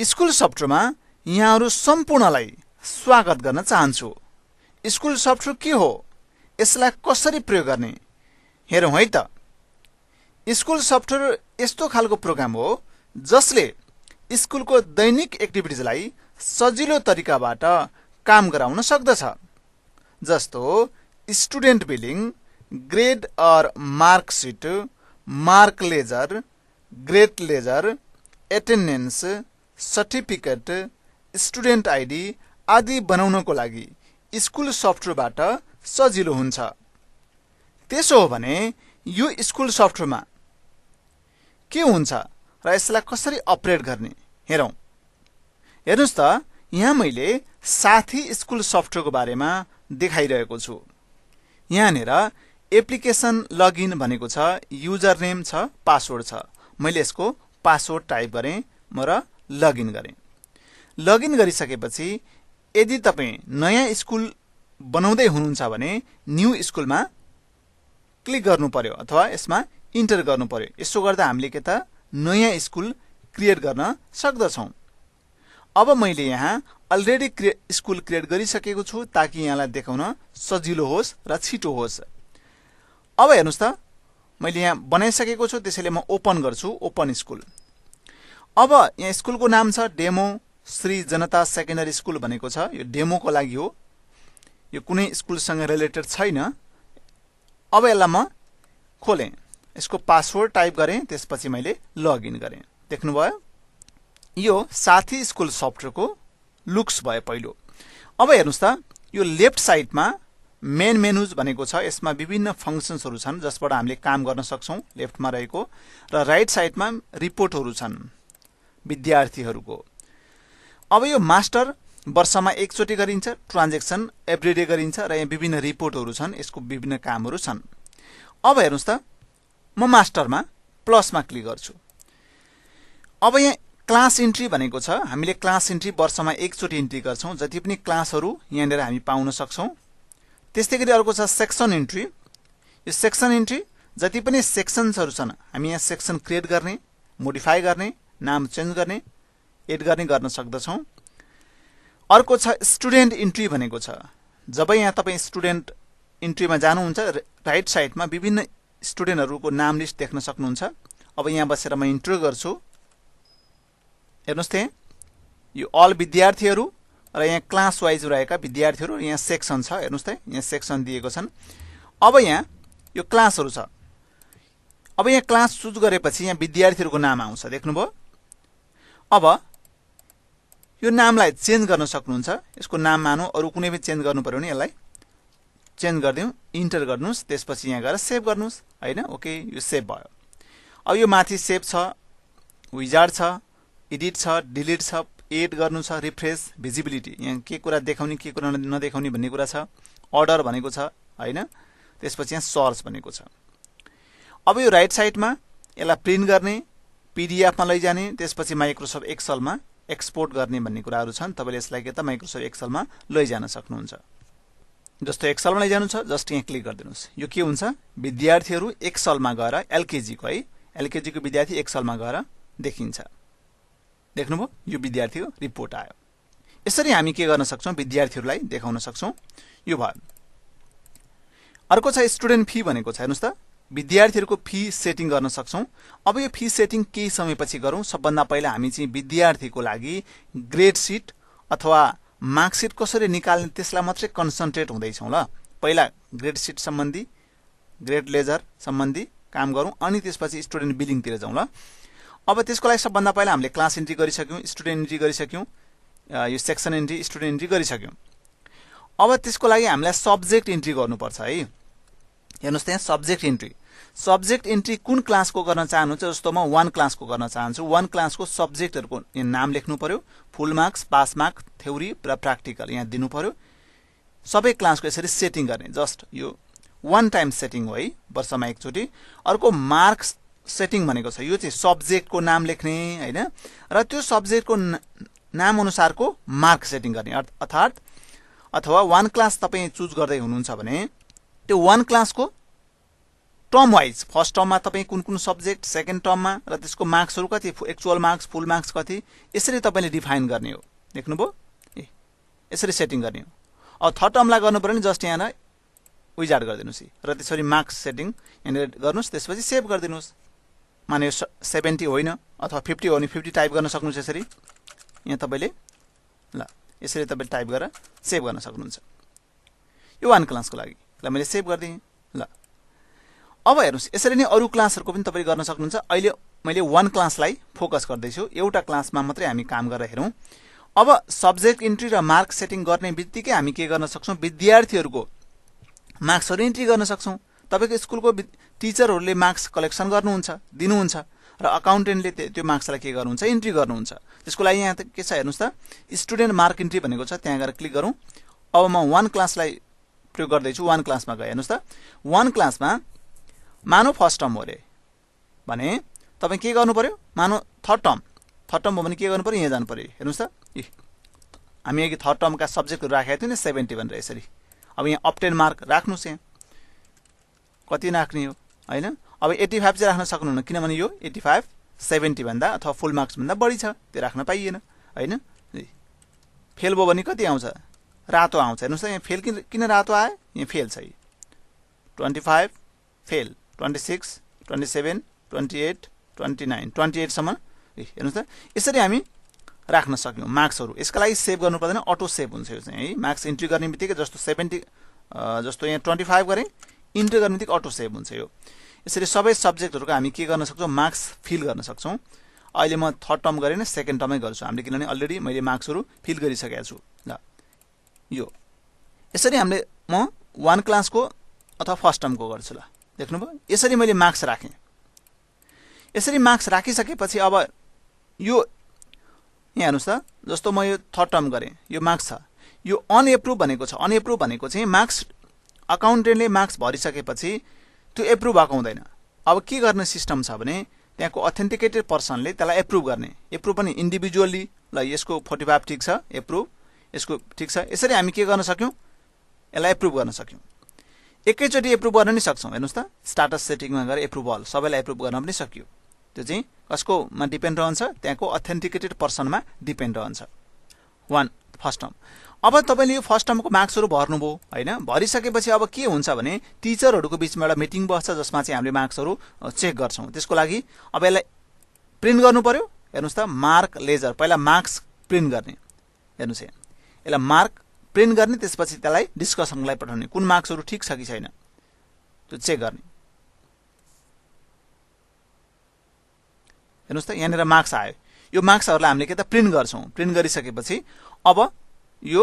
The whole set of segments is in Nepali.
स्कुल सफ्टवेयरमा यहाँहरू सम्पूर्णलाई स्वागत गर्न चाहन्छु। स्कुल सफ्टवेयर के हो, यसलाई कसरी प्रयोग गर्ने हेरौँ है त। स्कुल सफ्टवेयर यस्तो खालको प्रोग्राम हो जसले स्कुलको दैनिक एक्टिभिटिजलाई सजिलो तरिकाबाट काम गराउन सक्दछ। जस्तो स्टुडेन्ट बिलिङ, ग्रेड और marksheet, mark ledger, grade ledger, attendance, certificate, student ID आदि बनाउनको लागि स्कुल सफ्टवेयरबाट सजिलो हुन्छ। त्यसो हो भने यो स्कुल सफ्टवेयरमा के हुन्छ र यसलाई कसरी अपरेट गर्ने हेरौँ। हेर्नुस् त, यहाँ मैले साथी स्कुल सफ्टवेयरको बारेमा देखाइरहेको छु। यहाँनिर एप्लिकेसन लगइन भनेको छ, युजर नेम छ, पासवर्ड छ। मैले यसको पासवर्ड टाइप गरेँ र लगइन गरेँ। लगइन गरिसकेपछि यदि तपाईँ नयाँ स्कुल बनाउँदै हुनुहुन्छ भने न्यू स्कुलमा क्लिक गर्नु पर्यो अथवा यसमा इन्टर गर्नु पर्यो। यसो गर्दा हामीले के त नयाँ स्कुल क्रिएट गर्न सक्दछौँ। अब मैले यहाँ अलरेडी स्कुल क्रिएट गरिसकेको छु ताकि यहाँलाई देखाउन सजिलो होस् र छिटो होस्। अब हेर्नुस् त, मैले यहाँ बनाइसकेको छु, त्यसैले म ओपन गर्छु। Open school. अब यहाँ स्कुलको नाम छ डेमो श्री जनता सेकेन्डरी स्कुल भनेको छ। यो डेमोको लागि हो, यो कुनै स्कुलसँग रिलेटेड छैन। अब यसलाई म खोलेँ, यसको पासवर्ड टाइप गरेँ, त्यसपछि मैले लगइन गरेँ। देख्नुभयो, यो साथी स्कुल सफ्टवेयरको लुक्स भयो पहिलो। अब हेर्नुस् त, यो लेफ्ट साइडमा मेन मेनुज भनेको छ। यसमा विभिन्न फङ्सन्सहरू छन् जसबाट हामीले काम गर्न सक्छौँ, लेफ्टमा रहेको। र राइट साइडमा रिपोर्टहरू छन् विद्यार्थीहरूको। अब यो मास्टर वर्षमा एकचोटि गरिन्छ, ट्रान्जेक्सन एभ्रिडे गरिन्छ र यहाँ विभिन्न रिपोर्टहरू छन्, यसको विभिन्न कामहरू छन्। अब हेर्नुस् त, म मास्टरमा प्लसमा क्लिक गर्छु। अब यहाँ क्लास इन्ट्री भनेको छ। हामीले क्लास इन्ट्री वर्षमा एकचोटि इन्ट्री गर्छौँ। जति पनि क्लासहरू यहाँनिर हामी पाउन सक्छौँ। त्यस्तै गरी अर्को छ सेक्सन इन्ट्री। यो सेक्सन इन्ट्री जति पनि सेक्सन्सहरू छन् हामी यहाँ सेक्सन क्रिएट गर्ने, मोडिफाई गर्ने, नाम चेन्ज गर्ने, एड गर्ने गर्न सक्दछौँ। अर्को छ स्टुडेन्ट इन्ट्री भनेको छ। जब यहाँ तपाईँ स्टुडेन्ट इन्ट्रीमा जानुहुन्छ, राइट साइडमा विभिन्न स्टुडेन्टहरूको नाम लिस्ट देख्न सक्नुहुन्छ। अब यहाँ बसेर म इन्टर गर्छु। हेर्नुहोस् त, यो अल विद्यार्थीहरू र यहाँ क्लास वाइज रहेका विद्यार्थीहरू, यहाँ सेक्सन छ। हेर्नुहोस् त, यहाँ सेक्सन दिएको छन्। अब यहाँ यो क्लासहरू छ। अब यहाँ क्लास चुज गरेपछि यहाँ विद्यार्थीहरूको नाम आउँछ, देख्नुभयो। अब यो नामलाई चेन्ज गर्न सक्नुहुन्छ। यसको नाम मानौँ अरू कुनै पनि चेन्ज गर्नु पर्यो भने यसलाई चेन्ज गरिदिउँ, इन्टर गर्नुहोस्, त्यसपछि यहाँ गएर सेभ गर्नुहोस्, होइन। ओके, यो सेभ भयो। अब यो माथि सेभ छ, विजार्ड छ, एडिट छ, डिलिट छ, एड गर्नु छ, रिफ्रेस, भिजिबिलिटी, यहाँ के कुरा देखाउने के कुरा नदेखाउने भन्ने कुरा छ, अर्डर भनेको छ, होइन। त्यसपछि यहाँ सर्च भनेको छ। अब यो राइट साइडमा यसलाई प्रिन्ट गर्ने, पिडिएफमा लैजाने, त्यसपछि माइक्रोसफ्ट एक्सेलमा एक्सपोर्ट गर्ने भन्ने कुराहरू छन्। तपाईँले यसलाई के त माइक्रोसफ्ट एक्सेलमा लैजान सक्नुहुन्छ। जस्तो एक्सेलमा लैजानु छ, जस्ट यहाँ क्लिक गरिदिनुहोस्। यो के हुन्छ, विद्यार्थीहरू एक्सेलमा गएर एलकेजीको है, एलकेजीको विद्यार्थी एक्सेलमा गएर देखिन्छ। देख्नुभयो, यो विद्यार्थीको रिपोर्ट आयो। यसरी हामी के गर्न सक्छौँ, विद्यार्थीहरूलाई देखाउन सक्छौँ। यो भयो। अर्को छ स्टुडेन्ट फी भनेको छ। हेर्नुहोस् त, विद्यार्थीहरूको फी सेटिङ गर्न सक्छौँ। अब यो फी सेटिङ केही समयपछि गरौँ। सबभन्दा पहिला हामी चाहिँ विद्यार्थीको लागि ग्रेड सिट अथवा मार्कसिट कसरी निकाल्ने त्यसलाई मात्रै कन्सन्ट्रेट हुँदैछौँ ल। पहिला ग्रेड सिट सम्बन्धी, ग्रेड लेजर सम्बन्धी काम गरौँ, अनि त्यसपछि स्टुडेन्ट बिलिङतिर जाउँ ल। अब त्यसको लागि सबभन्दा पहिला हामीले क्लास इन्ट्री गरिसक्यौँ, स्टुडेन्ट इन्ट्री गरिसक्यौँ, यो सेक्सन इन्ट्री, स्टुडेन्ट इन्ट्री गरिसक्यौँ। अब त्यसको लागि हामीलाई सब्जेक्ट इन्ट्री गर्नुपर्छ है। हेर्नुहोस् त, यहाँ सब्जेक्ट इन्ट्री। सब्जेक्ट इन्ट्री कुन क्लासको गर्न चाहनुहुन्छ, जस्तो म 1 क्लासको गर्न चाहन्छु। 1 क्लासको सब्जेक्टहरूको यहाँ नाम लेख्नु पर्यो, फुल मार्क्स, पास मार्क, थ्योरी र प्र्याक्टिकल यहाँ दिनु पर्यो। सबै क्लासको यसरी सेटिङ गर्ने। जस्ट यो 1 टाइम सेटिङ हो है, वर्षमा एकचोटि। अर्को मार्क्स सेटिङ भनेको छ, यो चाहिँ सब्जेक्टको नाम लेख्ने, होइन, र त्यो सब्जेक्टको नाम अनुसारको मार्क सेटिङ गर्ने। अर्थात् अथवा 1 क्लास तपाईँ चुज गर्दै हुनुहुन्छ भने त्यो 1 क्लासको टर्म वाइज फर्स्ट टर्ममा तपाईँ कुन कुन सब्जेक्ट, सेकेन्ड टर्ममा र त्यसको मार्क्सहरू कति, एक्चुअल मार्क्स, फुल मार्क्स कति, यसरी तपाईँले डिफाइन गर्ने हो। देख्नुभयो, यसरी सेटिङ गर्ने हो। अब थर्ड टर्मलाई गर्नु पर्यो भने जस्ट यहाँ विजार्ड गरिदिनुहोस् र त्यसरी मार्क्स सेटिङ यहाँनिर गर्नुहोस्, त्यसपछि सेभ गरिदिनुहोस्। माने 70 होइन अथवा 50 हो भने 50 टाइप गर्न सक्नुहुन्छ। यसरी यहाँ तपाईँले ल यसरी तपाईँले टाइप गरेर सेभ गर्न सक्नुहुन्छ। यो 1 क्लासको लागि ल मैले सेभ गरिदिएँ। ल अब हेर्नुहोस्, यसरी नै अरू क्लासहरूको पनि तपाईँले गर्न सक्नुहुन्छ। अहिले मैले 1 क्लासलाई फोकस गर्दैछु, एउटा क्लासमा मात्रै हामी काम गरेर हेरौँ। अब सब्जेक्ट इन्ट्री र मार्क सेटिङ गर्ने बित्तिकै हामी के गर्न सक्छौँ, विद्यार्थीहरूको मार्क्सहरू इन्ट्री गर्न सक्छौँ। तपाईँको स्कुलको टिचरहरूले मार्क्स कलेक्सन गर्नुहुन्छ, दिनुहुन्छ र अकाउन्टेन्टले त्यो मार्क्सलाई के गर्नुहुन्छ, इन्ट्री गर्नुहुन्छ। त्यसको लागि यहाँ के छ हेर्नुहोस् त, स्टुडेन्ट मार्क इन्ट्री भनेको छ, त्यहाँ गएर क्लिक गरौँ। अब म 1 क्लासलाई प्रयोग गर्दैछु। 1 क्लासमा गएँ। हेर्नुहोस् त, 1 क्लासमा मानौ फर्स्ट टर्म हो अरे भने तपाईँ के गर्नु पर्यो, मानौ थर्ड टर्म हो भने के गर्नु पर्यो, यहाँ जानु पर्यो। हेर्नुहोस् त, हामी अघि थर्ड टर्मका सब्जेक्टहरू राखेका थियौँ नि 70 भनेर। यसरी अब यहाँ अप 10 मार्क राख्नुहोस्। यहाँ कति राख्ने हो होइन। अब 85 चाहिँ राख्न सक्नुहुन्न, किनभने यो 85 70 भन्दा अथवा फुल मार्क्स भन्दा बढी छ, त्यो राख्न पाइएन होइन। फेल भयो भने कति आउँछ, रातो आउँछ। हेर्नुहोस् त, यहाँ फेल किन रातो आयो, यहाँ फेल छ। 25 फेल, 26 27 28 29 28 सम्म। हेर्नुहोस् त, यसरी हामी राख्न सक्यौँ मार्क्सहरू। यसका लागि सेभ गर्नु पर्दैन, अटो सेभ हुन्छ यो चाहिँ है। मार्क्स इन्ट्री गर्ने बित्तिकै जस्तो 70 जस्तो यहाँ 25 गरेँ, इन्ट्री गर्ने बित्तिकै अटो सेभ हुन्छ यो। यसरी सबै सब्जेक्टहरूको हामी के गर्न सक्छौँ, मार्क्स फिल गर्न सक्छौँ। अहिले म थर्ड टर्म गरेँ न, सेकेन्ड टर्मै गर्छु हामीले, किनभने अलरेडी मैले मार्क्सहरू फिल गरिसकेको छु। ल यो यसरी हामीले म 1 क्लासको अथवा फर्स्ट टर्मको गर्छु। ल देख्नुभयो, यसरी मैले मार्क्स राखेँ। यसरी मार्क्स राखिसकेपछि अब यो यहाँ हेर्नुहोस् त, जस्तो म यो थर्ड टर्म गरेँ, यो मार्क्स छ। यो अनएप्रुभ भनेको छ। अनएप्रुभ भनेको चाहिँ मार्क्स अकाउन्टेन्टले मार्क्स भरिसकेपछि त्यो एप्रुभ भएको हुँदैन। अब के गर्ने सिस्टम छ भने त्यहाँको अथेन्टिकेटेड पर्सनले त्यसलाई एप्रुभ गर्ने। एप्रुभ पनि इन्डिभिजुअली, ल यसको 45 ठिक छ, एप्रुभ, यसको ठिक छ। यसरी हामी के गर्न सक्यौँ, यसलाई एप्रुभ गर्न सक्यौँ। एकैचोटि एप्रुभ गर्न नि सक्छौँ। हेर्नुहोस् त, स्टाटस सेटिङमा गएर एप्रुभ अल सबैलाई एप्रुभ गर्न पनि सकियो। त्यो चाहिँ कसकोमा डिपेन्ड रहन्छ, त्यहाँको अथेन्टिकेटेड पर्सनमा डिपेन्ड रहन्छ। 1 फर्स्ट टर्म। अब तपाईँले यो फर्स्ट टर्मको मार्क्सहरू भर्नुभयो होइन। भरिसकेपछि अब के हुन्छ भने टिचरहरूको बिचमा एउटा मिटिङ बस्छ, जसमा चाहिँ हामीले मार्क्सहरू चेक गर्छौँ। त्यसको लागि अब यसलाई प्रिन्ट गर्नु पर्यो। हेर्नुहोस् त, मार्क लेजर, पहिला मार्क्स प्रिन्ट गर्ने। हेर्नुहोस् यहाँ, यसलाई मार्क प्रिन्ट गर्ने, त्यसपछि त्यसलाई डिस्कसनको लागि पठाउने, कुन मार्क्सहरू ठिक छ कि छैन त्यो चेक गर्ने। हेर्नुहोस् त, यहाँनिर मार्क्स आयो। यो मार्क्सहरूलाई हामीले के त प्रिन्ट गर्छौँ। प्रिन्ट गरिसकेपछि अब यो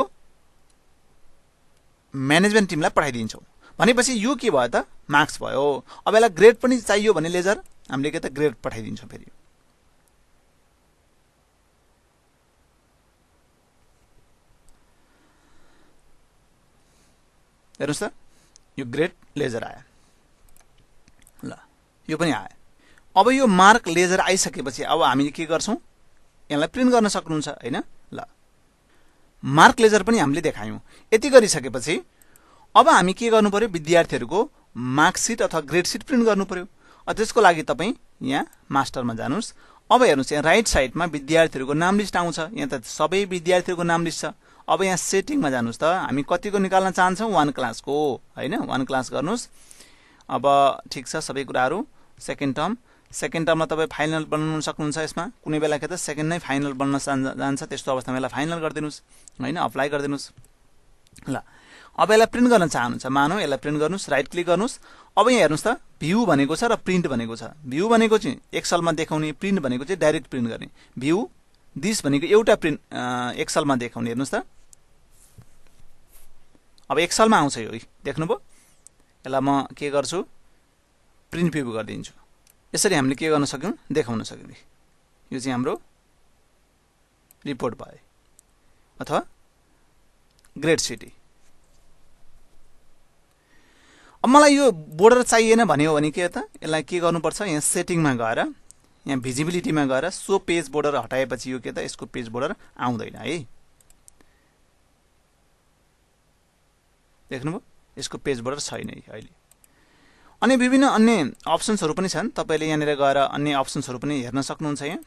म्यानेजमेन्ट टिमलाई पठाइदिन्छौँ। भनेपछि यो के भयो त, मार्क्स भयो। अब यसलाई ग्रेड पनि चाहियो भने लेजर हामीले के त ग्रेड पठाइदिन्छौँ फेरि। हेर्नुहोस् त, यो ग्रेड लेजर आयो। ल यो पनि आयो। अब यो मार्क लेजर आइसकेपछि अब हामीले के गर्छौँ, यसलाई प्रिन्ट गर्न सक्नुहुन्छ होइन। ल मार्क लेजर पनि हामीले देखायौँ। यति गरिसकेपछि अब हामी के गर्नु पर्यो, विद्यार्थीहरूको मार्कसिट अथवा ग्रेड सिट प्रिन्ट गर्नु पर्यो। त्यसको लागि तपाईँ यहाँ मास्टरमा जानुहोस्। अब हेर्नुहोस्, यहाँ राइट साइडमा विद्यार्थीहरूको नाम लिस्ट आउँछ। यहाँ त सबै विद्यार्थीहरूको नाम लिस्ट छ। अब यहाँ सेटिङमा जानुहोस् त, हामी कतिको निकाल्न चाहन्छौँ, 1 क्लासको होइन। 1 क्लास गर्नुहोस्। अब ठिक छ सबै कुराहरू। सेकेन्ड टर्ममा तपाईँ फाइनल बनाउन सक्नुहुन्छ। यसमा कुनै बेला के त सेकेन्ड नै फाइनल बन्न जान्छ, त्यस्तो अवस्थामा यसलाई फाइनल गरिदिनुहोस् होइन, अप्लाई गरिदिनुहोस्। ल अब यसलाई प्रिन्ट गर्न चाहनुहुन्छ, मानौ यसलाई प्रिन्ट गर्नुहोस्, राइट क्लिक गर्नुहोस्। अब यहाँ हेर्नुहोस् त, भ्यू भनेको छ र प्रिन्ट भनेको छ। भ्यू भनेको चाहिँ एक्सलमा देखाउने, प्रिन्ट भनेको चाहिँ डाइरेक्ट प्रिन्ट गर्ने। भ्यू दिस भनेको एउटा प्रिन्ट एक्सलमा देखाउने। हेर्नुहोस् त, अब एक्सलमा आउँछ यो, देख्नुभयो। यसलाई म के गर्छु, प्रिन्ट भ्यू गरिदिन्छु। यसरी हामीले के गर्न सक्यौँ, देखाउन सक्यौँ। यो चाहिँ हाम्रो रिपोर्ट भयो अथवा ग्रेड सिटी। अब मलाई यो बोर्डर चाहिएन भन्यो भने के त, यसलाई के गर्नुपर्छ, यहाँ सेटिङमा गएर यहाँ भिजिबिलिटीमा गएर सो पेज बोर्डर हटाएपछि यो के त, यसको पेज बोर्डर आउँदैन है। देख्नुभयो, यसको पेज बोर्डर छैन अहिले। अनि विभिन्न अन्य अप्सन्सहरू पनि छन्। तपाईले यहाँनिर गएर अन्य अप्सन्सहरू पनि हेर्न सक्नुहुन्छ। यहाँ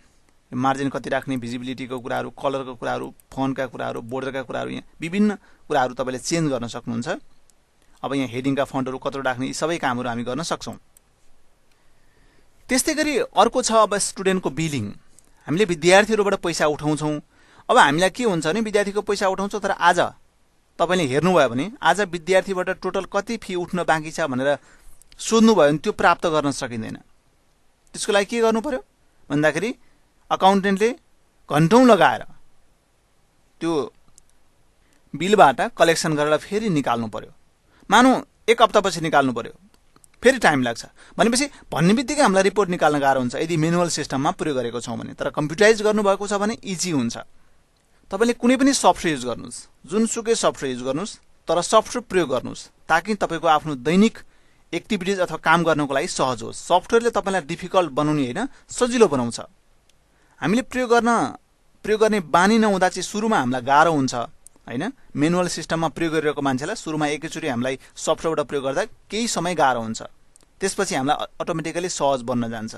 मार्जिन कति राख्ने, भिजिबिलिटीको कुराहरू, कलरको कुराहरू, फन्टका कुराहरू, बोर्डरका कुराहरू, यहाँ विभिन्न कुराहरू तपाईले चेन्ज गर्न सक्नुहुन्छ। अब यहाँ हेडिङका फन्टहरू कत्रो राख्ने, यी सबै कामहरू हामी गर्न सक्छौं। त्यस्तै गरी अर्को छ अब स्टुडेन्टको बिलिङ। हामीले विद्यार्थीहरूबाट पैसा उठाउँछौं। अब हामीलाई के हुन्छ भने विद्यार्थीको पैसा उठाउँछौं, तर आज तपाईले हेर्नुभयो भने आज विद्यार्थीबाट टोटल कति फी उठ्न बाँकी छ भनेर सोध्नुभयो भने त्यो प्राप्त गर्न सकिँदैन। त्यसको लागि के गर्नु पर्यो भन्दाखेरि अकाउन्टेन्टले घण्टौं लगाएर त्यो बिलबाट कलेक्सन गरेर फेरि निकाल्नु पर्यो। मानौ एक हप्तापछि निकाल्नु पर्यो, फेरि टाइम लाग्छ। भनेपछि भन्नेबित्तिकै हामीलाई रिपोर्ट निकाल्न गाह्रो हुन्छ यदि म्यानुअल सिस्टममा प्रयोग गरेको छौं भने। तर कम्प्युटराइज गर्नुभएको छ भने इजी हुन्छ। तपाईले कुनै पनि सफ्टवेयर युज गर्नुस्, जुनसुकै सफ्टवेयर युज गर्नुस्, तर सफ्टवेयर प्रयोग गर्नुस् ताकि तपाईको आफ्नो दैनिक एक्टिभिटिज अथवा काम गर्नको लागि सहज होस्। सफ्टवेयरले तपाईलाई डिफिकल्ट बनाउने हैन, सजिलो बनाउँछ। हामीले प्रयोग गर्ने बानी नहुँदा चाहिँ सुरुमा हामीलाई गाह्रो हुन्छ हैन। म्यानुअल सिस्टममा प्रयोग गरिरहेको मान्छेलाई सुरुमा एकैचोटी हामीलाई सफ्टवेयरबाट प्रयोग गर्दा केही समय गाह्रो हुन्छ, त्यसपछि हामीलाई अटोमेटिकली सहज बन्न जान्छ।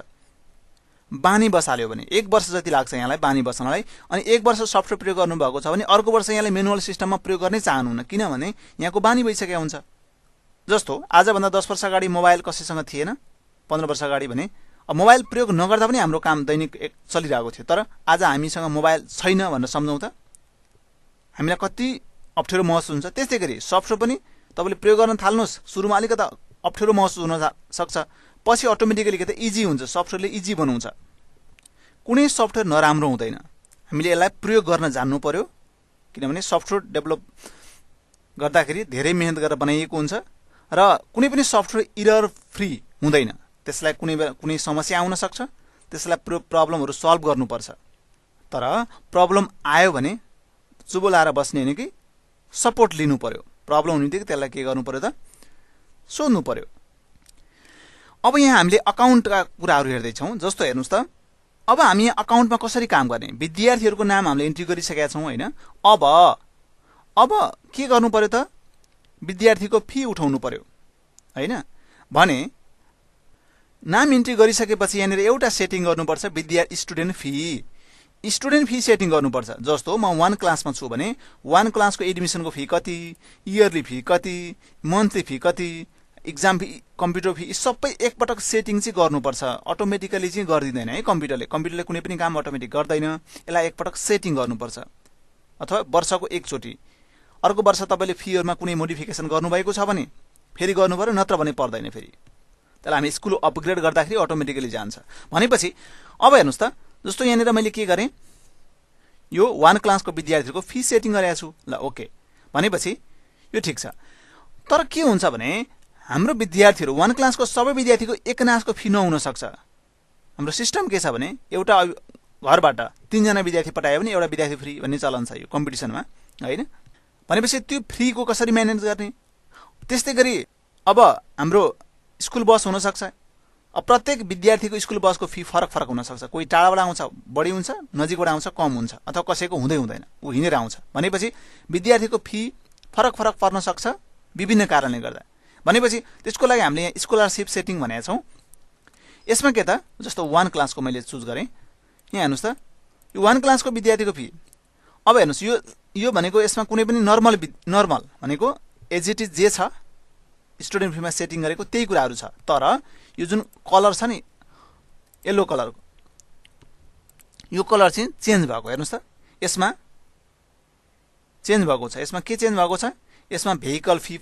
बानी बसाल्यो भने 1 वर्ष जति लाग्छ यहाँलाई बानी बस्नलाई। अनि 1 वर्ष सफ्टवेयर प्रयोग गर्नुभएको छ भने अर्को वर्ष यहाँले म्यानुअल सिस्टममा प्रयोग गर्नै चाहनुहुन्न, किनभने यहाँको बानी भइसकेको हुन्छ। जस्तो आजभन्दा 10 वर्ष अगाडि मोबाइल कसैसँग थिएन, 15 वर्ष अगाडि भने अब मोबाइल प्रयोग नगर्दा पनि हाम्रो काम दैनिक चलिरहेको थियो। तर आज हामीसँग मोबाइल छैन भनेर सम्झौं त हामीलाई कति अप्ठ्यारो महसुस हुन्छ। त्यस्तै गरी सफ्टवेयर पनि तपाईले प्रयोग गर्न थाल्नुस्, सुरुमा अलिकति अप्ठ्यारो महसुस हुन सक्छ, पछि अटोमेटिकली के त इजी हुन्छ। सफ्टवेयरले इजी बनाउँछ। कुनै सफ्टवेयर नराम्रो हुँदैन, हामीले यसलाई प्रयोग गर्न जान्नु पर्यो। किनभने सफ्टवेयर डेभलप गर्दाखेरि धेरै मेहनत गरेर बनाइएको हुन्छ र कुनै पनि सफ्टवेयर एरर फ्री हुँदैन। त्यसलाई कुनै समस्या आउन सक्छ, त्यसलाई प्रब्लमहरू सल्भ गर्नुपर्छ। तर प्रब्लम आयो भने चुबो लाएर बस्ने हैन कि सपोर्ट लिनु पर्यो। प्रब्लम हुने बित्तिकै त्यसलाई के गर्नु पर्यो त सोध्नु पर्यो। अब यहाँ हामीले अकाउन्टका कुराहरू हेर्दै छौं। जस्तो हेर्नुस् त अब हामी यहाँ अकाउन्टमा कसरी काम गर्ने, विद्यार्थीहरूको नाम हामीले इन्ट्री गरिसकेका छौं हैन। अब के गर्नु पर्यो त विद्यार्थीको फी उठाउनु पर्यो हैन। भने नाम इन्ट्री गरिसकेपछि यहाँनिर एउटा सेटिङ गर्नुपर्छ, स्टुडेन्ट फी सेटिङ गर्नुपर्छ। जस्तो म 1 क्लासमा छु भने 1 क्लासको एडमिसनको फी कति, इयरली फी कति, मन्थली फी कति, एक्जाम फी, कम्प्युटर फी, सबै एकपटक सेटिङ चाहिँ गर्नुपर्छ। अटोमेटिकली चाहिँ गर्दिदैन है कम्प्युटरले कुनै पनि काम अटोमेटिक गर्दैन। यसलाई एकपटक सेटिङ गर्नुपर्छ अथवा वर्षको एकचोटी। अर्को वर्ष तपाईले फीहरुमा कुनै मोडिफिकेसन गर्नुभएको छ भने फेरि गर्नु पर्यो, नत्र भने पर्दैन। फेरि त्यसलाई हामी स्कुल अपग्रेड गर्दाखेरि अटोमेटिकली जान्छ। भनेपछि अब हेर्नुस् त जस्तो यहाँनिर मैले के गरे, यो 1 क्लासको विद्यार्थीको फी सेटिङ गरेको छु। ल ओके भनेपछि यो ठीक छ। तर के हुन्छ भने हाम्रो विद्यार्थीहरू 1 क्लासको सबै विद्यार्थीको एकनासको फी नहुन सक्छ। हाम्रो सिस्टम के छ भने एउटा घरबाट 3 जना विद्यार्थी पठायो भने एउटा विद्यार्थी फ्री भन्ने चलन छ यो कम्पिटिसनमा हैन। भनेपछि त्यो फ्रीको कसरी म्यानेज गर्ने। त्यस्तै गरी अब हाम्रो स्कुल बस हुन सक्छ। अब प्रत्येक विद्यार्थीको स्कुल बसको फी फरक हुन सक्छ। कोही टाढाबाट आउँछ बढी हुन्छ, नजिकबाट आउँछ कम हुन्छ, अथवा कसैको हुँदैन उ हिँडेर आउँछ। भनेपछि विद्यार्थीको फी फरक पर्न सक्छ विभिन्न कारणले गर्दा। भनेपछि त्यसको लागि हामीले यहाँ स्कलरशिप सेटिङ भनेका छौं। यसमा के त जस्तो 1 क्लासको मैले चुज गरे। यहाँ हेर्नुस् त यो 1 क्लासको विद्यार्थीको फी। अब हेर्नुस् यो भनेको यसमा कुनै पनि नर्मल भनेको एजिटी जे छ स्टुडेन्ट फीमा सेटिङ गरेको त्यही कुराहरू छ। तर यो जुन कलर छ नि येलो कलरको, यो कलर चाहिँ चेन्ज भएको हेर्नुस् त। यसमा चेन्ज भएको छ। यसमा के चेन्ज भएको छ, यसमा भेहिकल फी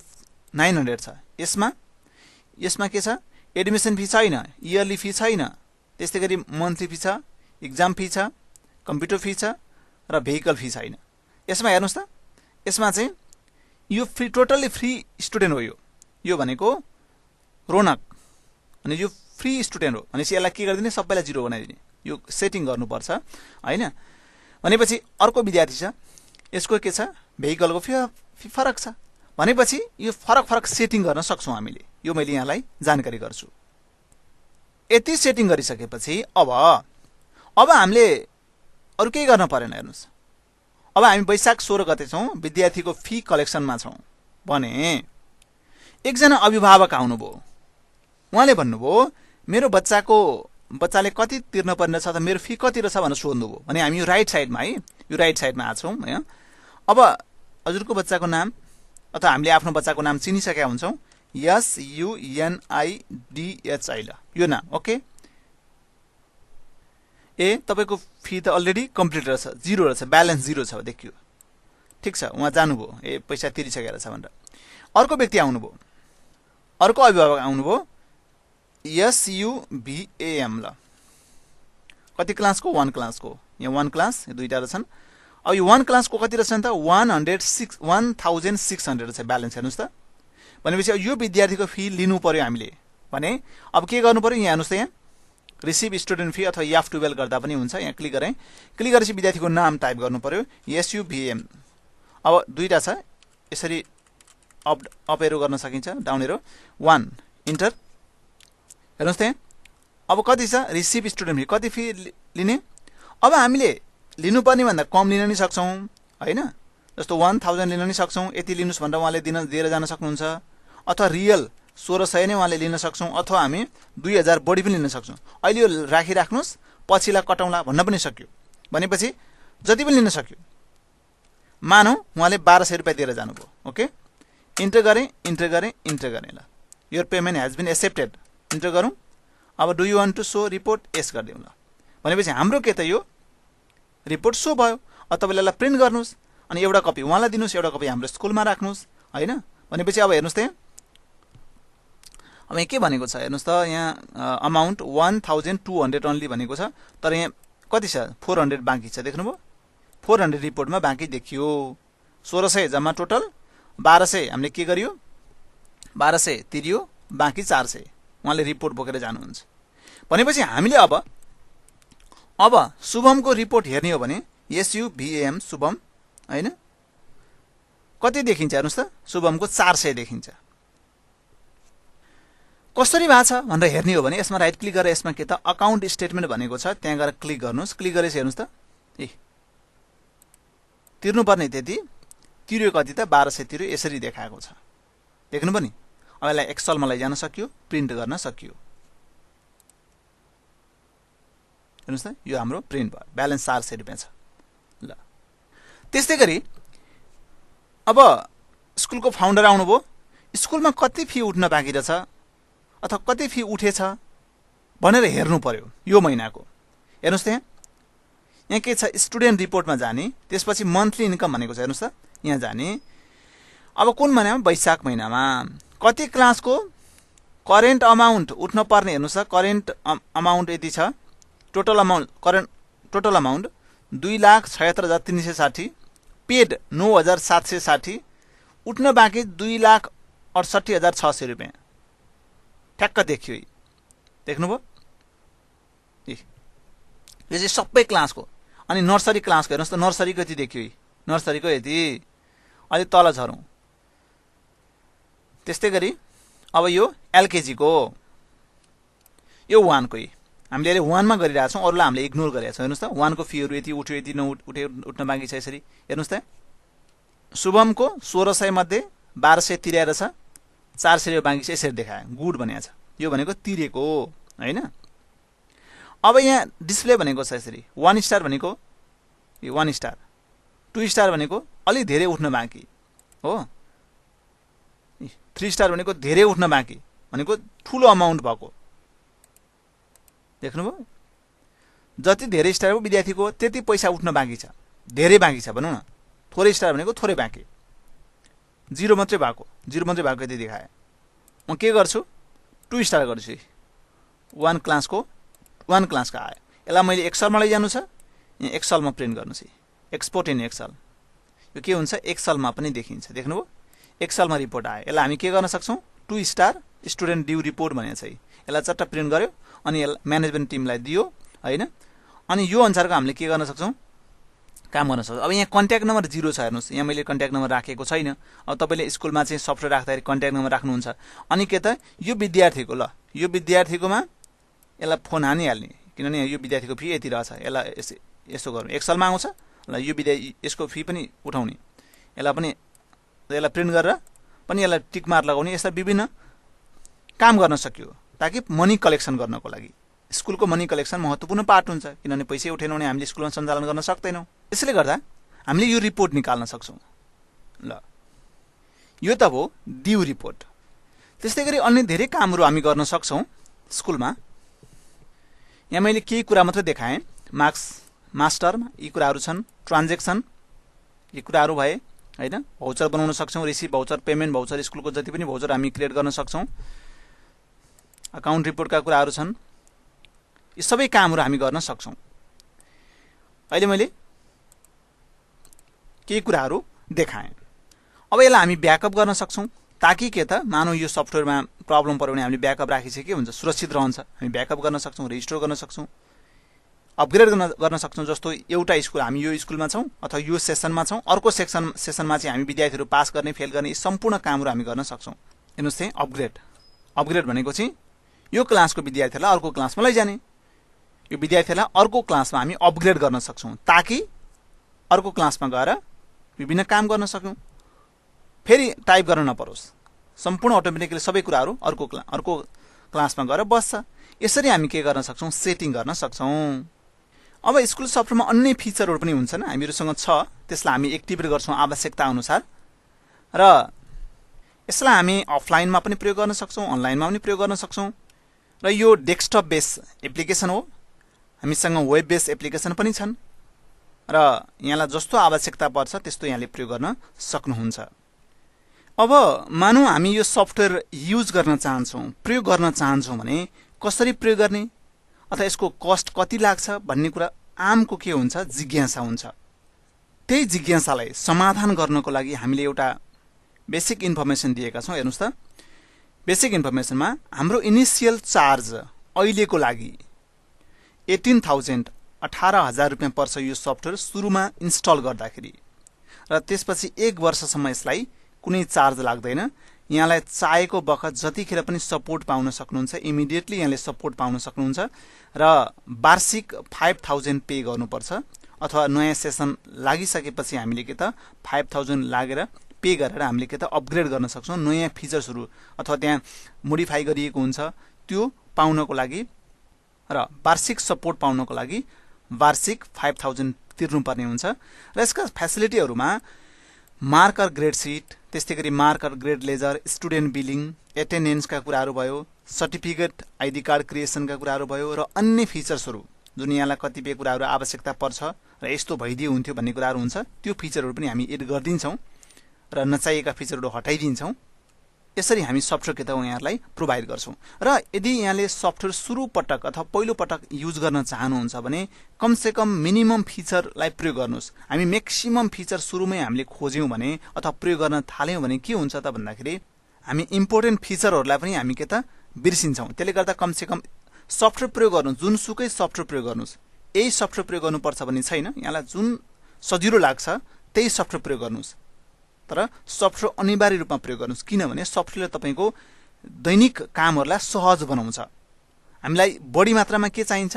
900 छ। यसमा के छ, एडमिसन फी छैन, इयरली फी छैन, त्यस्तै गरी मन्थली फी छ, एक्जाम फी छ, कम्प्युटर फी छ र भेहिकल फी छैन। यसमा हेर्नुस् त यसमा चाहिँ यो फ्री, टोटल्ली फ्री स्टुडेन्ट हो। यो भनेको रोनक अनि यो फ्री स्टुडेन्ट हो भनेपछि यसलाई के गरिदिने, सबैलाई 0 बनाइदिने। यो सेटिङ गर्नुपर्छ हैन। भनेपछि अर्को विद्यार्थी छ, यसको के छ, भेहिकलको फी फरक छ। भनेपछि यो फरक सेटिङ गर्न सक्छौं हामीले। यो मैले यहाँलाई जानकारी गर्छु। यति सेटिङ गरिसकेपछि अब हामीले अरु केही गर्न परेन। हेर्नुस् अब हामी वैशाख 16 गते छौं, विद्यार्थीको फी कलेक्सनमा छौं भने एकजना अभिभावक आउनुभयो। उहाँले भन्नुभयो मेरो बच्चाले कति तिर्न पर्ने छ त मेरो फी कति रहेछ भनेर सोध्नुभयो भने हामी यो राइट साइडमा है यो राइट साइडमा आछौँ हैन। अब हजुरको बच्चाको नाम अथवा हामीले आफ्नो बच्चाको नाम चिनिसकेका हुन्छौँ SUNIDHI ल यो नाम ओके। ए तपाईको फी त अलरेडी कम्प्लिट रहेछ 0 रहेछ ब्यालेन्स 0 छ देखियो ठीक छ उहाँ जानुभयो ए पैसा तिरिसकेको रहेछ भनेर। अर्को व्यक्ति आउनुभयो अर्को अभिभावक आउनुभयो SUBAM ल कति क्लासको 1 क्लासको यहाँ 1 क्लास यो दुईटा रहेछन्। अब यो 1 क्लासको कति रहेछ त 1600 रहेछ ब्यालेन्स हेर्नुस् त। भनेपछि यो विद्यार्थीको फी लिनु पर्यो हामीले भने अब के गर्नु पर्यो यहाँ हेर्नुस् त यहाँ रिसिभ स्टुडेन्ट फी अथवा याफ 12 गर्दा पनि हुन्छ। यहाँ क्लिक गरे क्लिक गरेपछि विद्यार्थीको नाम टाइप गर्नु पर्यो SUBAM। अब दुईटा छ यसरी अप एरो गर्न सकिन्छ डाउन एरो 1 इन्टर हेर्नुस् त यहाँ अब कति छ रिसिभ स्टुडेन्ट फी कति फी लिने। अब हामीले लिनुपर्ने भन्दा कम लिन नि सक्छौँ हैन जस्तो 1000 लिन नि सक्छौँ यति लिनुस् भनेर उहाँले दिएर जान सक्नुहुन्छ अथवा रियल 1600 नै उहाँले लिन सक्छौँ अथवा हामी 2000 बढी पनि लिन सक्छौँ। अहिले यो राखिराख्नुस् पछिला कटाउँला भन्न पनि सक्यो भनेपछि जति पनि लिन सक्यो। मानौ उहाँले 1200 रुपैयाँ दिएर जानुभयो ओके इन्टर गरे ल your payment has been accepted enter गरौँ। अब do you want to show report yes गरिदिउँ ल भनेपछि हाम्रो के त यो रिपोर्ट शो भयो। अब तपाईले यसलाई प्रिन्ट गर्नुस् अनि एउटा कपी उहाँलाई दिनुस् एउटा कपी हाम्रो स्कुलमा राख्नुस् हैन। भनेपछि अब हेर्नुस् त अब यहाँ के भनेको छ हेर्नुस् त यहाँ अमाउन्ट 1200 ओन्ली भनेको छ तर यहाँ कति छ 400 बाँकी छ देख्नुभयो 400 रिपोर्टमा बाँकी देखियो 1600 जम्मा टोटल 1200 हामीले के गरियो 1200 तिरियो बाँकी 400 उहाँले रिपोर्ट बोकेर जानुहुन्छ। भनेपछि हामीले अब शुभमको रिपोर्ट हेर्ने हो भने SUBAM शुभम हैन कति देखिन्छ हेर्नुस् त शुभमको 400 देखिन्छ। कसरी भएको छ भनेर हेर्ने हो भने यसमा राइट क्लिक गरेर यसमा के त अकाउन्ट स्टेटमेन्ट भनेको छ त्यहाँ गएर क्लिक गर्नुस् क्लिक गरेपछि हेर्नुस् त ए तिर्नुपर्ने त्यति तिर्यो कति त 1200 तिर्यो यसरी देखाएको छ देख्नु पनि। अब यसलाई एक्सेलमा लैजान सकियो प्रिन्ट गर्न सकियो हेर्नुस् त यो हाम्रो प्रिन्ट भयो ब्यालेन्स 400 रुपैयाँ छ ल। त्यस्तै गरी अब स्कुलको फाउन्डर आउनुभयो स्कुलमा कति फी उठ्न बाँकी रहेछ अथवा कति फी उठेछ भनेर हेर्नु पर्यो यो महिनाको। हेर्नुस् त यहाँ के छ स्टुडेन्ट रिपोर्टमा जाने त्यसपछि मन्थली इन्कम भनेको छ हेर्नुस् त यहाँ जाने। अब कुन महिनामा वैशाख महिनामा कति क्लासको करेन्ट अमाउन्ट उठ्न पर्ने हेर्नुस् त करेन्ट अमाउन्ट यति छ टोटल अमाउन्ट 2,76,360 पेड 9,760 उठ्न बाँकी 2,68,600 रुपैयाँ ठ्याक्क देखियो देख्नुभयो यो चाहिँ सबै क्लासको। अनि नर्सरी क्लासको हेर्नुस् त नर्सरीको यति देखियो नर्सरीको यति अलि तल झरौँ। त्यस्तै गरी अब यो एलकेजी को यो 1 को हामीले अहिले 1 मा गरिरहेका छौँ अरूलाई हामीले इग्नोर गरेका छौँ। हेर्नुस् त 1 को फीहरु यति उठ्यो यति उठ्न बाँकी छ यसरी हेर्नुस् त शुभमको 1600 मध्ये 1200 तिरेर छ 400 बाँकी छ यसरी देखायो गुड भनेको छ यो भनेको तिरेको हैन। अब यहाँ डिस्प्ले भनेको छ यसरी 1 स्टार भनेको यो 1 स्टार 2 स्टार भनेको अलि धेरै उठ्न बाँकी हो 3 स्टार भनेको धेरै उठ्न बाँकी भनेको ठूलो अमाउन्ट भएको देख्नुभयो। जति धेरै स्टारको विद्यार्थीको त्यति पैसा उठ्न बाँकी छ धेरै बाँकी छ भनौं न थोरै स्टार भनेको थोरै बाँकी 0 मात्रै भएको यति देखाए। म के गर्छु 2 स्टार गर्छु 1 क्लासको आयो यसलाई मैले एक्सेलमा लैजानु छ यहाँ एक्सेलमा प्रिन्ट गर्नु छ एक्सपोर्ट इन एक्सेल यो के हुन्छ एक्सेलमा पनि देखिन्छ देख्नुभयो एक्सेलमा रिपोर्ट आयो। यसलाई हामी के गर्न सक्छौं 2 स्टार स्टुडेन्ट ड्यू रिपोर्ट भनेको छ यसलाई चट्ट प्रिन्ट गर्यो अनि म्यानेजमेन्ट टिमलाई दियो हैन। अनि यो अनुसारको हामीले के गर्न सक्छौं काम गर्न सक्छौं। अब यहाँ कन्ट्याक्ट नम्बर 0 छ हेर्नुस् यहाँ मैले कन्ट्याक्ट नम्बर राखेको छैन। अब तपाईले स्कुलमा चाहिँ सफ्टवेयर राख्दाखेरि कन्ट्याक्ट नम्बर राख्नुहुन्छ अनि के त यो विद्यार्थीकोमा यसलाई फोन हानिहाल्ने किनभने यो विद्यार्थीको फी यति रहेछ यसलाई यसो गरौँ एक्सेलमा आउँछ ल यो यसको फी पनि उठाउने यसलाई प्रिन्ट गरेर पनि यसलाई टिक मार्क लगाउने यसलाई विभिन्न काम गर्न सकियो ताकि मनी कलेक्सन गर्नको लागि। स्कुलको मनी कलेक्सन महत्त्वपूर्ण पार्ट हुन्छ, किनभने पैसै उठेनौँ भने हामीले स्कुलमा सञ्चालन गर्न सक्दैनौँ। यसले गर्दा हामीले यो रिपोर्ट निकाल्न सक्छौँ। ल यो त भयो ड्यू रिपोर्ट। त्यस्तै गरी अन्य धेरै कामहरू हामी गर्न सक्छौँ स्कुलमा। यहाँ मैले केही कुरा मात्रै देखाएँ। मार्क्स मास्टरमा यी कुराहरू छन्, ट्रान्जेक्सन यी कुराहरू भए हैन। भाउचर बनाउन सक्छौँ, रिसिभ भाउचर, पेमेन्ट भाउचर, स्कुलको जति पनि भाउचर हामी क्रिएट गर्न सक्छौँ। अकाउन्ट रिपोर्टका कुराहरू छन्। यी सबै कामहरू हामी गर्न सक्छौँ। अहिले मैले केही कुराहरू देखाएँ। अब यसलाई हामी ब्याकअप गर्न सक्छौँ, ताकि के त मानौ यो सफ्टवेयरमा प्रब्लम पर्यो भने हामीले ब्याकअप राखेपछि के हुन्छ, सुरक्षित रहन्छ। हामी ब्याकअप गर्न सक्छौँ, रिस्टोर गर्न सक्छौँ, अपग्रेड गर्न सक्छौँ। जस्तो एउटा स्कुल हामी यो स्कुलमा छौँ अथवा यो सेसनमा छौँ, अर्को सेसनमा चाहिँ हामी विद्यार्थीहरू पास गर्ने फेल गर्ने यी सम्पूर्ण कामहरू हामी गर्न सक्छौँ। हेर्नुहोस् चाहिँ अपग्रेड भनेको चाहिँ यो क्लासको विद्यार्थीहरूलाई अर्को क्लासमा लैजाने, यो विद्यार्थीहरूलाई अर्को क्लासमा हामी अपग्रेड गर्न सक्छौँ, ताकि अर्को क्लासमा गएर विभिन्न काम गर्न सकौँ, फेरि टाइप गर्न नपरोस्। सम्पूर्ण अटोमेटिकली सबै कुराहरू अर्को क्लासमा गएर बस्छ। यसरी हामी के गर्न सक्छौँ, सेटिङ गर्न सक्छौँ। अब स्कुल सफ्टवेयरमा अन्य फिचरहरू पनि हुन्छन्, हामीहरूसँग छ, त्यसलाई हामी एक्टिभेट गर्छौँ आवश्यकता अनुसार। र यसलाई हामी अफलाइनमा पनि प्रयोग गर्न सक्छौँ, अनलाइनमा पनि प्रयोग गर्न सक्छौँ। र यो डेस्कटप बेस एप्लिकेसन हो, हामीसँग वेब बेस एप्लिकेसन पनि छन्। र यहाँलाई जस्तो आवश्यकता पर्छ त्यस्तो यहाँले प्रयोग गर्न सक्नुहुन्छ। अब मानौँ हामी यो सफ्टवेयर युज गर्न चाहन्छौँ, प्रयोग गर्न चाहन्छौँ भने कसरी प्रयोग गर्ने अथवा यसको कस्ट कति लाग्छ भन्ने कुरा आमको के हुन्छ, जिज्ञासा हुन्छ। त्यही जिज्ञासालाई समाधान गर्नको लागि हामीले एउटा बेसिक इन्फर्मेसन दिएका छौँ। हेर्नुहोस् त, बेसिक इन्फर्मेसनमा हाम्रो इनिसियल चार्ज अहिलेको लागि 18,000 रुपियाँ पर्छ यो सफ्टवेयर सुरुमा इन्स्टल गर्दाखेरि। र त्यसपछि 1 वर्षसम्म यसलाई कुनै चार्ज लाग्दैन। यहाँलाई चाहेको बखत जतिखेर पनि सपोर्ट पाउन सक्नुहुन्छ, इमिडिएटली यहाँले सपोर्ट पाउन सक्नुहुन्छ। र वार्षिक 5,000 पे गर्नुपर्छ, अथवा नयाँ सेसन लागिसकेपछि हामीले के त 5,000 लागेर पे गरेर हामीले के त अपग्रेड गर्न सक्छौँ। नयाँ फिचर्सहरू अथवा त्यहाँ मोडिफाई गरिएको हुन्छ त्यो पाउनको लागि र वार्षिक सपोर्ट पाउनको लागि वार्षिक 5,000 तिर्नुपर्ने हुन्छ। र यसका फेसिलिटीहरूमा मार्कर ग्रेड सिट, त्यस्तै गरी marker grade ledger, student billing, एटेन्डेन्सका कुराहरू भयो, सर्टिफिकेट आइडी कार्ड क्रिएसनका कुराहरू भयो, र अन्य फिचर्सहरू जुन यहाँलाई कतिपय कुराहरू आवश्यकता पर्छ र यस्तो भइदियो हुन्थ्यो भन्ने कुराहरू हुन्छ, त्यो फिचरहरू पनि हामी एड गरिदिन्छौँ र नचाहिएका फिचरहरू हटाइदिन्छौँ। यसरी हामी सफ्टवेयर के त यहाँलाई प्रोभाइड गर्छौँ। र यदि यहाँले सफ्टवेयर सुरु पटक अथवा पहिलो पटक युज गर्न चाहनुहुन्छ भने कमसेकम मिनिमम फिचरलाई प्रयोग गर्नुहोस्। हामी म्याक्सिमम फिचर सुरुमै हामीले खोज्यौँ भने अथवा प्रयोग गर्न थाल्यौँ भने के हुन्छ त भन्दाखेरि हामी इम्पोर्टेन्ट फिचरहरूलाई पनि हामी के त बिर्सिन्छौँ। त्यसले गर्दा कमसेकम सफ्टवेयर प्रयोग गर्नुहोस्, जुनसुकै सफ्टवेयर प्रयोग गर्नुहोस्। यही सफ्टवेयर प्रयोग गर्नुपर्छ भन्ने छैन, यहाँलाई जुन सजिलो लाग्छ त्यही सफ्टवेयर प्रयोग गर्नुहोस्। तर सफ्टवेयर अनिवार्य रूपमा प्रयोग गर्नुहोस्, किनभने सफ्टवेयरले तपाईँको दैनिक कामहरूलाई सहज बनाउँछ। हामीलाई बढी मात्रामा के चाहिन्छ,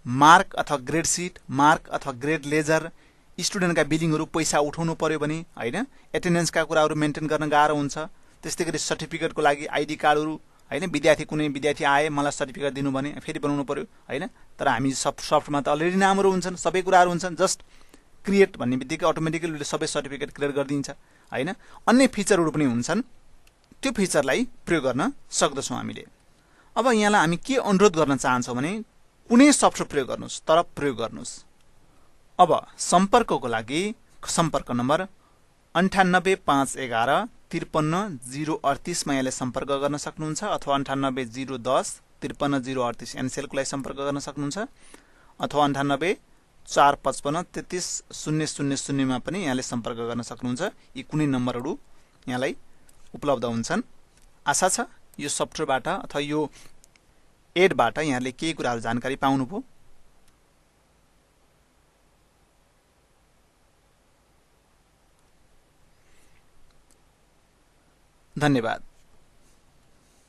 मार्क अथवा ग्रेड सिट, मार्क अथवा ग्रेड लेजर, स्टुडेन्टका बिलिङहरू पैसा उठाउनु पर्यो भने हैन, एटेन्डेन्सका कुराहरू मेन्टेन गर्न गाह्रो हुन्छ। त्यस्तै गरी सर्टिफिकेटको लागि आइडी कार्डहरू हैन, कुनै विद्यार्थी आए मलाई सर्टिफिकेट दिनु भने फेरि बनाउनु पर्यो हैन। तर हामी सफ्टवेयरमा त अलरेडी नामहरू हुन्छन्, सबै कुराहरू हुन्छन्, जस्ट क्रिएट भन्ने बित्तिकै अटोमेटिकली सबै सर्टिफिकेट क्रिएट गरिदिन्छ हैन। अन्य फिचरहरू पनि हुन्छन्, त्यो फिचरलाई प्रयोग गर्न सक्दछौँ हामीले। अब यहाँलाई हामी के अनुरोध गर्न चाहन्छौँ भने कुनै सफ्टवेयर प्रयोग गर्नुहोस्, तर प्रयोग गर्नुहोस्। अब सम्पर्कको लागि सम्पर्क नम्बर 9851 53038 मा यहाँले सम्पर्क गर्न सक्नुहुन्छ, अथवा 98010 53038 एनसेलको लागि सम्पर्क गर्न सक्नुहुन्छ, अथवा 9845 33000 मा पनि यहाँले सम्पर्क गर्न सक्नुहुन्छ। यी कुनै नम्बरहरू यहाँलाई उपलब्ध हुन्छन्। आशा छ यो सफ्टवेयरबाट अथवा यो एडबाट यहाँले केही कुराहरू जानकारी पाउनुभयो। धन्यवाद।